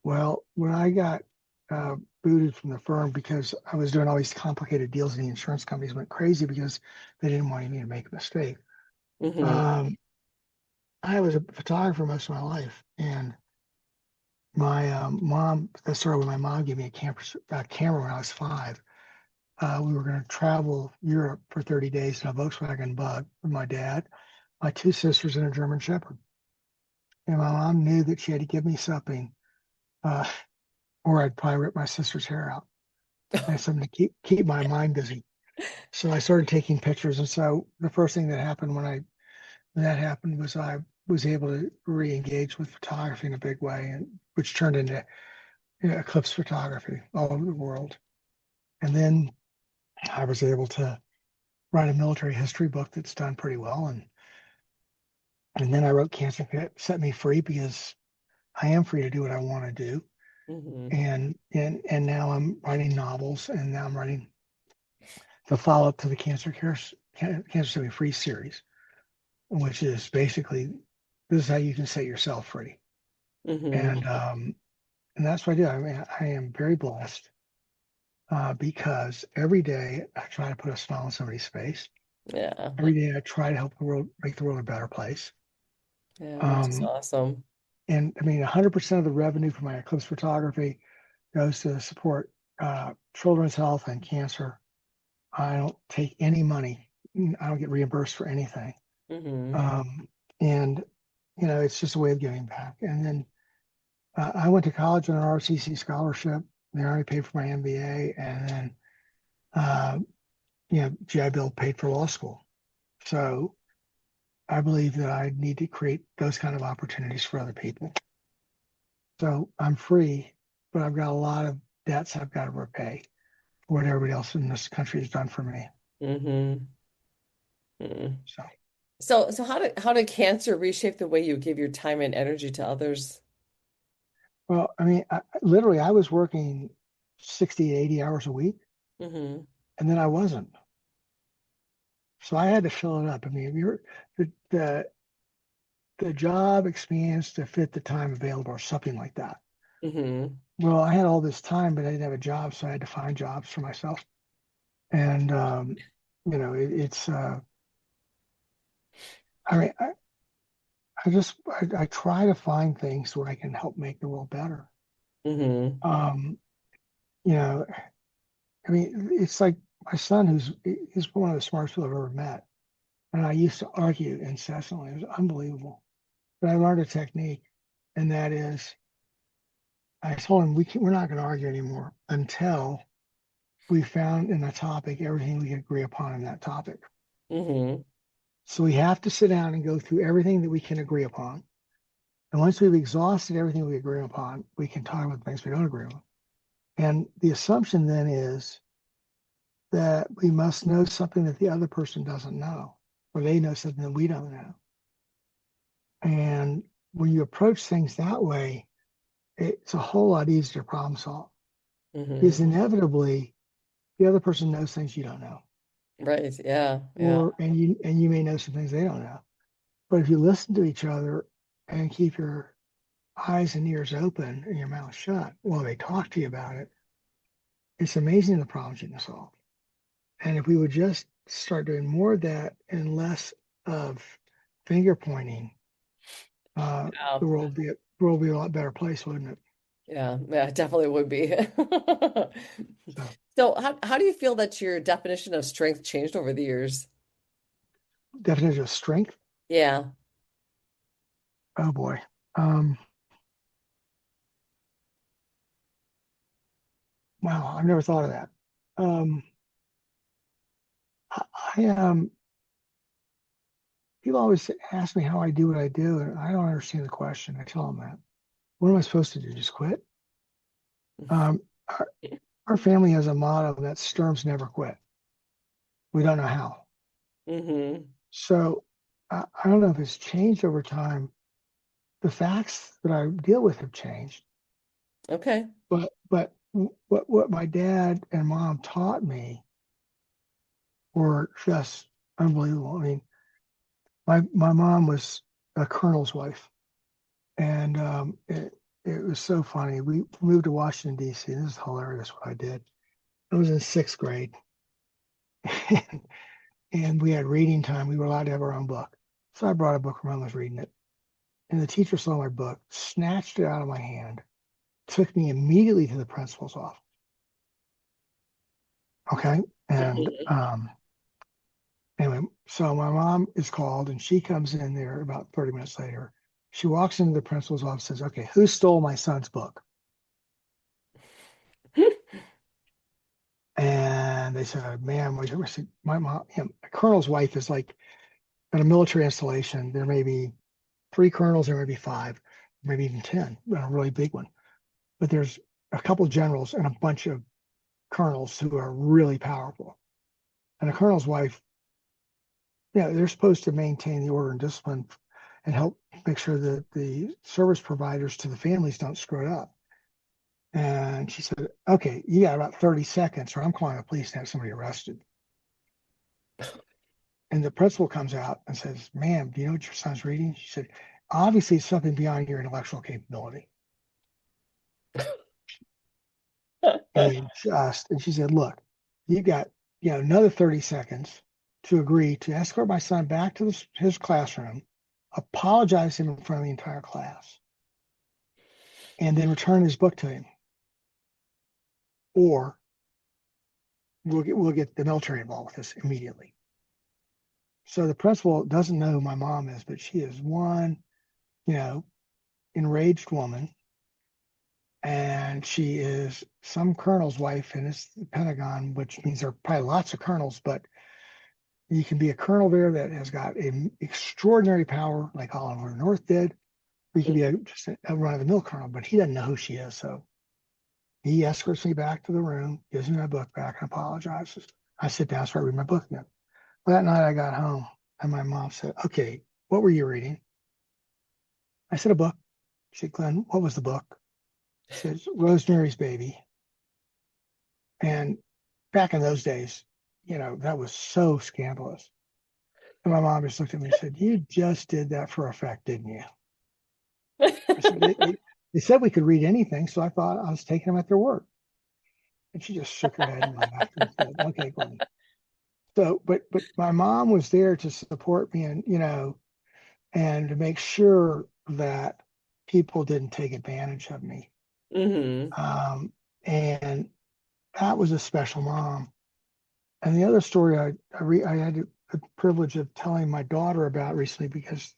Well, when I got uh, booted from the firm because I was doing all these complicated deals, and the insurance companies went crazy because they didn't want me to make a mistake. Mm-hmm. Um, I was a photographer most of my life, and my mom, that started when my mom gave me a camera when I was 5. We were going to travel Europe for 30 days in a Volkswagen Bug with my dad, my 2 sisters, and a German Shepherd. And my mom knew that she had to give me something, uh, or I'd probably rip my sister's hair out. I had something to keep my mind busy. So I started taking pictures. And so the first thing that happened when that happened was I was able to re-engage with photography in a big way, and which turned into eclipse photography all over the world. And then I was able to write a military history book that's done pretty well. And then I wrote Cancer Set Me Free because I am free to do what I want to do. Mm-hmm. And now I'm writing novels, and now I'm writing the follow-up to the Cancer Set Me Free series, which is basically this is how you can set yourself free. Mm-hmm. And that's what I do. I mean, I am very blessed because every day I try to put a smile on somebody's face. Yeah. Every day I try to help the world, make the world a better place. Yeah, that's just Um, awesome. and I mean, 100% of the revenue from my eclipse photography goes to support children's health and cancer. I don't take any money. I don't get reimbursed for anything. Mm-hmm. Um, and, it's just a way of giving back. And then I went to college on an RCC scholarship. They already paid for my MBA. And then, uh, GI Bill paid for law school. So I believe that I need to create those kind of opportunities for other people. So I'm free, but I've got a lot of debts I've got to repay for what everybody else in this country has done for me. Mm-hmm. Mm-hmm. So, So how did cancer reshape the way you give your time and energy to others? well, I mean, literally, I was working 60 to 80 hours a week, Mm-hmm. and then I wasn't. So I had to fill it up. I mean, if you're the job expands to fit the time available or something like that. Mm-hmm. Well, I had all this time, but I didn't have a job, so I had to find jobs for myself. And it's I mean, I try to find things where I can help make the world better. Mm-hmm. Um, you know, I mean, it's like my son, he's one of the smartest people I've ever met, and I used to argue incessantly. It was unbelievable, but I learned a technique, and that is, I told him we're not going to argue anymore until we found in a topic everything we could agree upon in that topic. Mm-hmm. So we have to sit down and go through everything that we can agree upon. And once we've exhausted everything we agree upon, we can talk about things we don't agree on. And the assumption then is that we must know something that the other person doesn't know, or they know something that we don't know. And when you approach things that way, it's a whole lot easier to problem solve. Because Mm-hmm. inevitably the other person knows things you don't know. Right. Yeah. Yeah. Or and you may know some things they don't know. But if you listen to each other and keep your eyes and ears open and your mouth shut while they talk to you about it, it's amazing the problems you can solve. And if we would just start doing more of that and less of finger pointing, Yeah. the world would be a lot better place, wouldn't it? Yeah. Yeah. It definitely would be. So, So how do you feel that your definition of strength changed over the years? definition of strength. Yeah. Oh boy. Um, wow, I've never thought of that. Um, I people always ask me how I do what I do, and I don't understand the question. I tell them that. What am I supposed to do? Just quit? Um, our, our family has a motto that Sturms never quit. We don't know how. Mm-hmm. So I don't know if it's changed over time. The facts that I deal with have changed, Okay. but what my dad and mom taught me were just unbelievable. I mean, my mom was a colonel's wife, and it was so funny. We moved to Washington D.C. This is hilarious. What I did. I was in sixth grade, and we had reading time. We were allowed to have our own book, so I brought a book. My mom was reading it, and the teacher saw my book, snatched it out of my hand, took me immediately to the principal's office. Okay, and Mm-hmm. anyway, so my mom is called, and she comes in there about 30 minutes later. She walks into the principal's office and says, "Okay, who stole my son's book?" And they said, "Ma'am, I said, my mom, a colonel's wife is like at a military installation. There may be three colonels, there may be five, maybe even 10, a really big one. But there's a couple of generals and a bunch of colonels who are really powerful. And a colonel's wife, they're supposed to maintain the order and discipline and help make sure that the service providers to the families don't screw it up." And she said, "Okay, you got about 30 seconds, or I'm calling the police and have somebody arrested." And the principal comes out and says, "Ma'am, do you know what your son's reading?" She said, "Obviously, it's something beyond your intellectual capability." And she said, "Look, you got another 30 seconds to agree to escort my son back to his classroom, apologize to him in front of the entire class, and then return his book to him, or we'll get the military involved with this immediately." So the principal doesn't know who my mom is, but she is one, you know, enraged woman, and she is some colonel's wife in the Pentagon, which means there are probably lots of colonels, but you can be a colonel there that has got an extraordinary power, like Oliver North did, or you can be just a run-of-the-mill colonel, but he doesn't know who she is. So he escorts me back to the room, gives me my book back, and apologizes. I sit down, start reading my book again. Well, that night I got home, and my mom said, "Okay, what were you reading?" I said, "A book." She said, "Glenn, what was the book?" I said, "Rosemary's Baby." And back in those days, that was so scandalous. And my mom just looked at me and said, "You just did that for effect, didn't you?" I said, they said we could read anything, so I thought I was taking them at their word. And she just shook her head and laughed and said, "Okay, Glenn." So, but my mom was there to support me, and to make sure that people didn't take advantage of me. Mm-hmm. And that was a special mom. And the other story I had the privilege of telling my daughter about recently, because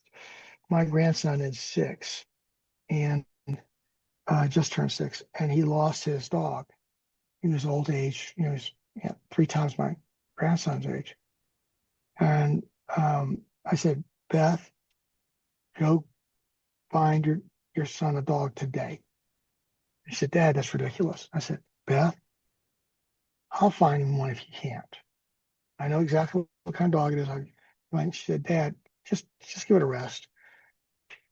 my grandson is 6 and just turned 6, and he lost his dog. He was old age. He was 3 times my grandson's age. And I said, Beth, go find your son a dog today. She said, Dad, that's ridiculous. I said, Beth, I'll find him one if you can't. I know exactly what kind of dog it is. She said, Dad, just give it a rest.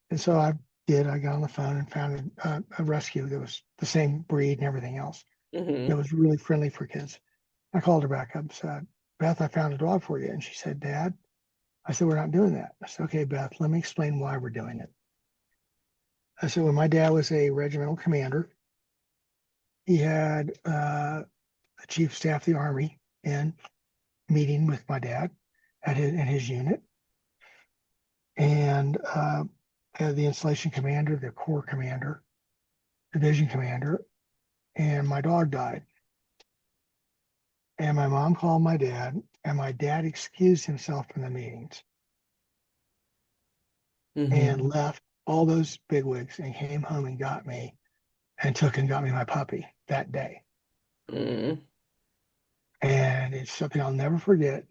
And so I did. I got on the phone and found a rescue that was the same breed and everything else. Mm-hmm. It was really friendly for kids. I called her back up and said, Beth, I found a dog for you. And she said, Dad, I said, we're not doing that. I said, okay, Beth, let me explain why we're doing it. I said, when my dad was a regimental commander, he had the chief of staff of the Army in meeting with my dad in his unit. And had the installation commander, the corps commander, division commander, and my dog died. And my mom called my dad, and my dad excused himself from the meetings Mm-hmm. and left all those bigwigs and came home and got me and got me my puppy that day. Mm-hmm. And it's something I'll never forget.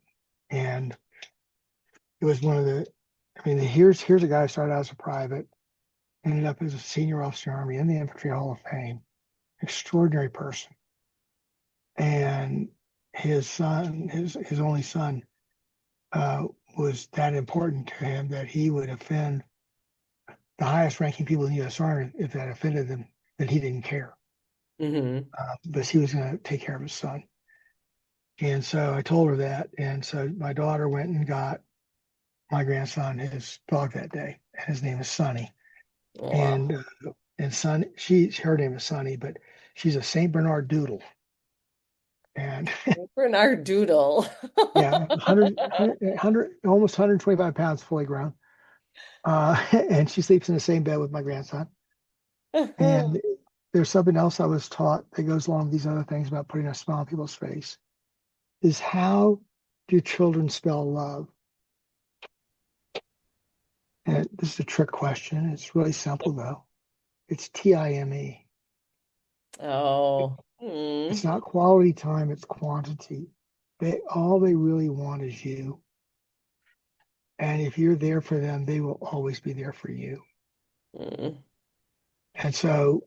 And it was here's a guy who started out as a private, ended up as a senior officer in the Army in the Infantry Hall of Fame, extraordinary person. And his son, his only son, was that important to him that he would offend the highest ranking people in the U.S. Army if that offended them, that he didn't care. Mm-hmm. But he was going to take care of his son. And so I told her that. And so my daughter went and got my grandson his dog that day. And his name is Sonny. Wow. And Sonny, her name is Sonny, but she's a Saint Bernard Doodle. And Bernard Doodle. yeah, 100, almost 125 pounds fully grown. And she sleeps in the same bed with my grandson. And there's something else I was taught that goes along with these other things about putting a smile on people's face is how do children spell love? And this is a trick question. It's really simple though. It's Time. Oh. It's not quality time, it's quantity. All they really want is you. And if you're there for them, they will always be there for you. Mm. And so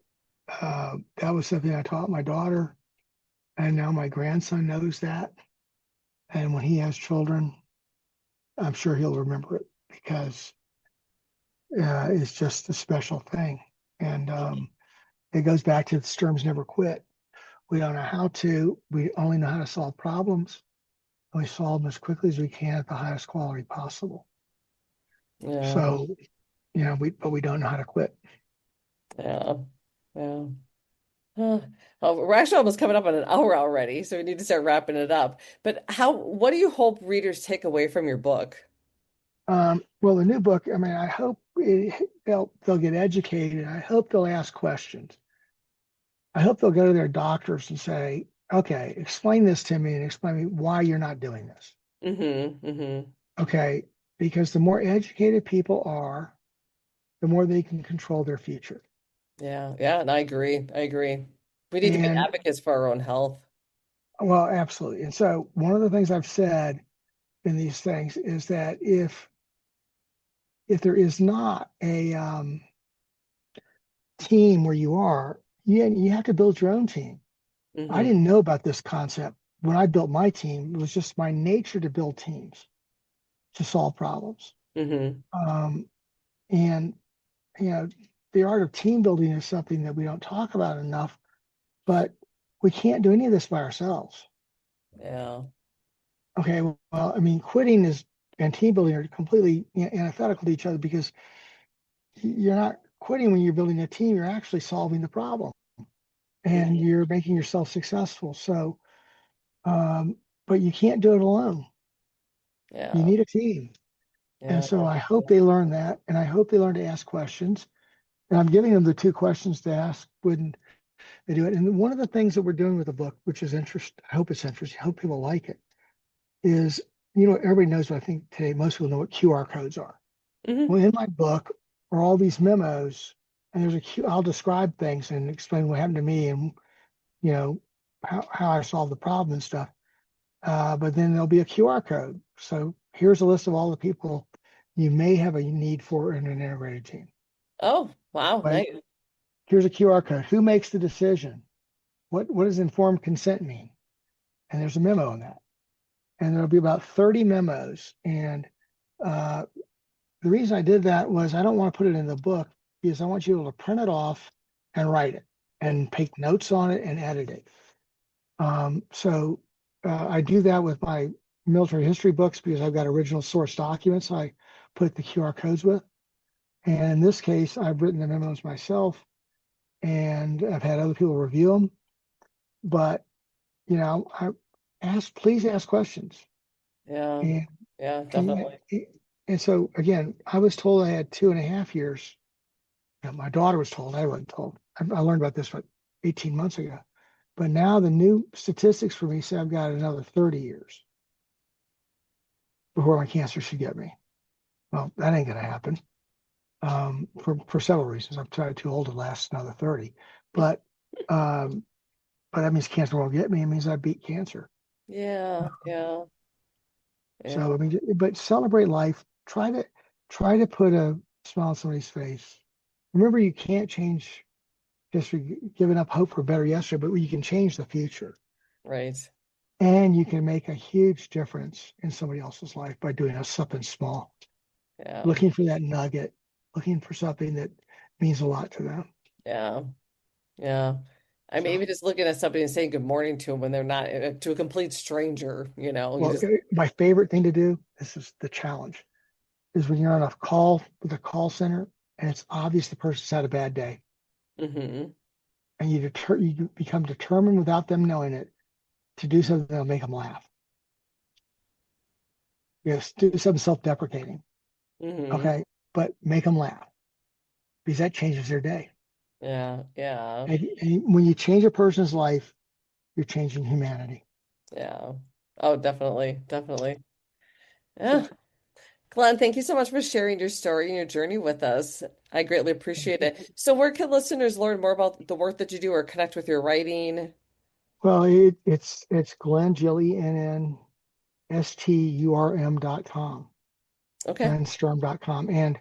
that was something I taught my daughter. And now my grandson knows that. And when he has children, I'm sure he'll remember it because it's just a special thing. And it goes back to the Sturms never quit. We don't know how to. We only know how to solve problems. And we solve them as quickly as we can at the highest quality possible. Yeah. So, but we don't know how to quit. Yeah. Yeah. Huh. Oh, we're actually almost coming up on an hour already, so we need to start wrapping it up. But what do you hope readers take away from your book? Well, the new book, I hope they'll get educated. I hope they'll ask questions. I hope they'll go to their doctors and say, okay, explain this to me and explain me why you're not doing this. Mm-hmm. Mm-hmm. Okay, because the more educated people are, the more they can control their future. Yeah. Yeah. And I agree. I agree. We need to be And advocates for our own health. well, absolutely. And so one of the things I've said in these things is that if there is not a team where you are, you have to build your own team. Mm-hmm. I didn't know about this concept when I built my team. It was just my nature to build teams to solve problems. Mm-hmm. And the art of team building is something that we don't talk about enough, but we can't do any of this by ourselves. Yeah. Okay, well, quitting and team building are completely antithetical to each other because you're not quitting when you're building a team. You're actually solving the problem, and Mm-hmm. you're making yourself successful. So, but you can't do it alone. Yeah. You need a team. And Yeah. so I hope they learn that, and I hope they learn to ask questions. And I'm giving them the 2 questions to ask when they do it. And one of the things that we're doing with the book, which is interesting, I hope it's interesting, I hope people like it, is, everybody knows what I think today, most people know what QR codes are. Mm-hmm. Well, in my book are all these memos, and I'll describe things and explain what happened to me and, how I solve the problem and stuff. But then there'll be a QR code. So here's a list of all the people you may have a need for in an integrated team. Oh, wow. Right? Nice. Here's a QR code. Who makes the decision? What does informed consent mean? And there's a memo on that. And there'll be about 30 memos. And the reason I did that was I don't want to put it in the book because I want you able to print it off and write it and take notes on it and edit it. So I do that with my military history books because I've got original source documents I put the QR codes with. And in this case, I've written the memos myself and I've had other people review them. But, please ask questions. Yeah. And, Yeah, definitely. and so, again, I was told I had 2.5 years. My daughter was told, I wasn't told. I learned about this 18 months ago. But now the new statistics for me say I've got another 30 years before my cancer should get me. Well, that ain't going to happen for several reasons. I'm too old to last another 30. But that means cancer won't get me. It means I beat cancer. Yeah. So, but celebrate life. Try to put a smile on somebody's face. Remember, you can't change history, giving up hope for a better yesterday, but you can change the future. Right. And you can make a huge difference in somebody else's life by doing something small. Yeah. Looking for that nugget, looking for something that means a lot to them. Yeah. I mean, even just looking at somebody and saying good morning to them when they're not to a complete stranger, Well, my favorite thing to do, this is the challenge, is when you're on a call with a call center and it's obvious the person's had a bad day. Mm-hmm. And you become determined without them knowing it to do something that'll make them laugh. Yes, do something self-deprecating. Mm-hmm. Okay, but make them laugh because that changes their day. Yeah. And when you change a person's life, you're changing humanity. Yeah. Oh, definitely. Yeah. Glenn, thank you so much for sharing your story and your journey with us. I greatly appreciate it. So where can listeners learn more about the work that you do or connect with your writing? Well, it's Glenn, GlennSturm.com, Okay. GlennSturm.com. And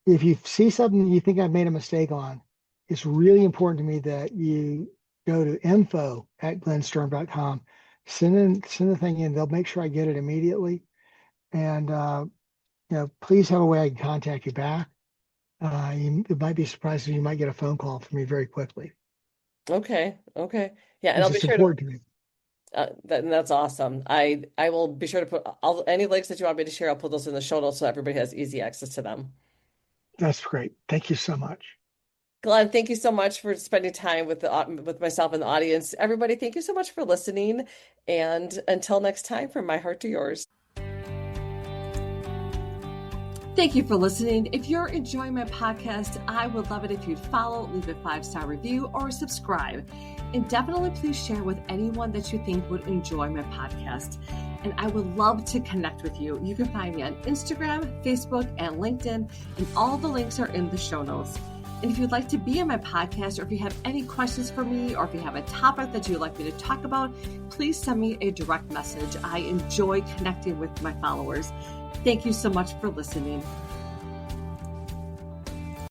if you see something you think I've made a mistake on, it's really important to me that you go to info@GlennSturm.com, send the thing in. They'll make sure I get it immediately. And, please have a way I can contact you back. It might be surprising you might get a phone call from me very quickly. Okay. Yeah, and It's I'll be just sure important to me. that's awesome. I will be sure to put any links that you want me to share. I'll put those in the show notes so everybody has easy access to them. That's great. Thank you so much. Glenn, thank you so much for spending time with myself and the audience. Everybody, thank you so much for listening. And until next time, from my heart to yours. Thank you for listening. If you're enjoying my podcast, I would love it if you'd follow, leave a 5-star review, or subscribe. And definitely please share with anyone that you think would enjoy my podcast. And I would love to connect with you. You can find me on Instagram, Facebook, and LinkedIn, and all the links are in the show notes. And if you'd like to be on my podcast, or if you have any questions for me, or if you have a topic that you'd like me to talk about, please send me a direct message. I enjoy connecting with my followers. Thank you so much for listening.